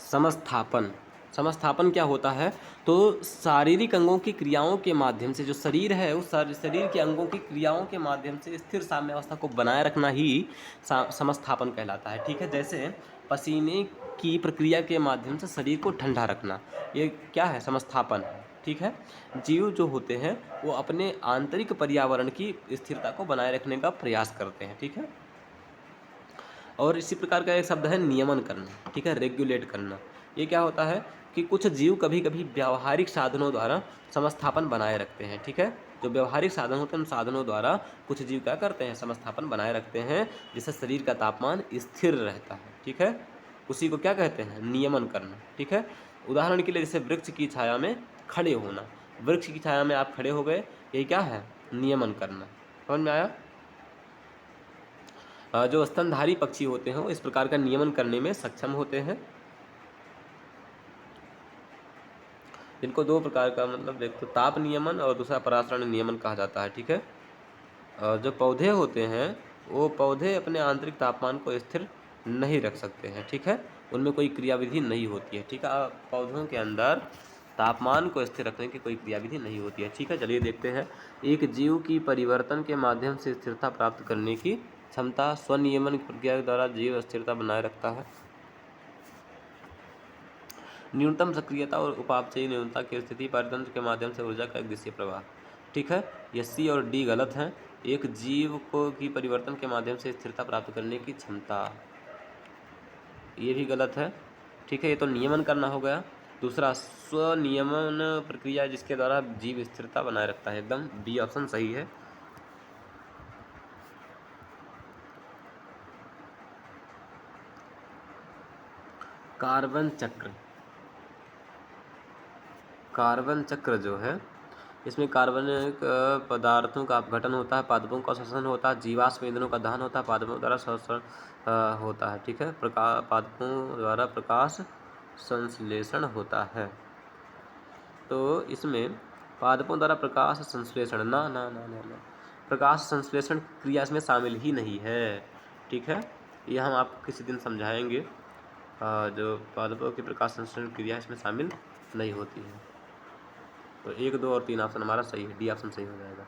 समस्थापन। समस्थापन क्या होता है? तो शारीरिक अंगों की क्रियाओं के माध्यम से, जो शरीर है उस शरीर के अंगों की क्रियाओं के माध्यम से स्थिर साम्यावस्था को बनाए रखना ही समस्थापन कहलाता है। ठीक है, जैसे पसीने की प्रक्रिया के माध्यम से शरीर को ठंडा रखना, ये क्या है? समस्थापन है। ठीक है, जीव जो होते हैं वो अपने आंतरिक पर्यावरण की स्थिरता को बनाए रखने का प्रयास करते हैं। ठीक है, और इसी प्रकार का एक शब्द है नियमन करना। ठीक है, रेगुलेट करना। ये क्या होता है कि कुछ जीव कभी कभी व्यावहारिक साधनों द्वारा समस्थापन बनाए रखते हैं। ठीक है, जो व्यावहारिक साधन होते हैं उन साधनों द्वारा कुछ जीव क्या करते हैं? समस्थापन बनाए रखते हैं, जिससे शरीर का तापमान स्थिर रहता है। ठीक है, उसी को क्या कहते हैं? नियमन करना। ठीक है, उदाहरण के लिए जैसे वृक्ष की छाया में खड़े होना। वृक्ष की छाया में आप खड़े हो गए, ये क्या है? नियमन करना। समझ में आया? जो स्तनधारी पक्षी होते हैं वो इस प्रकार का नियमन करने में सक्षम होते हैं। इनको दो प्रकार का, मतलब एक तो ताप नियमन और दूसरा परासरण नियमन कहा जाता है। ठीक है, जो पौधे होते हैं वो पौधे अपने आंतरिक तापमान को स्थिर नहीं रख सकते हैं। ठीक है, उनमें कोई क्रियाविधि नहीं होती है। ठीक है, पौधों के अंदर तापमान को स्थिर रखने की कोई क्रियाविधि नहीं होती है। ठीक है, चलिए देखते हैं। एक जीव की परिवर्तन के माध्यम से स्थिरता प्राप्त करने की क्षमता। स्वनियमन प्रक्रिया के द्वारा जीव स्थिरता बनाए रखता है। न्यूनतम सक्रियता और उपापचयी न्यूनता की स्थिति परितंत्र के माध्यम से ऊर्जा का एक दिशीय प्रवाह। ठीक है, ये सी और डी गलत हैं। एक जीव को की परिवर्तन के माध्यम से स्थिरता प्राप्त करने की क्षमता, ये भी गलत है। ठीक है, ये तो नियमन करना हो गया। दूसरा स्वनियमन प्रक्रिया जिसके द्वारा जीव स्थिरता बनाए रखता है, एकदम बी ऑप्शन सही है। कार्बन चक्र। कार्बन चक्र जो है इसमें कार्बनिक पदार्थों का अपघटन होता है, पादपों का श्वसन होता है, जीवाश्म ईंधनों का दहन होता है, पादपों द्वारा श्वसन होता है। ठीक है, पादपों द्वारा प्रकाश संश्लेषण होता है। तो इसमें पादपों द्वारा प्रकाश संश्लेषण, ना ना ना ना ना, प्रकाश संश्लेषण क्रिया इसमें शामिल ही नहीं है। ठीक है, ये हम आपको किसी दिन समझाएंगे। जो पादपों की प्रकाश संश्लेषण क्रिया इसमें शामिल नहीं होती है। तो 1, 2 और 3 ऑप्शन हमारा सही है, डी ऑप्शन सही हो जाएगा।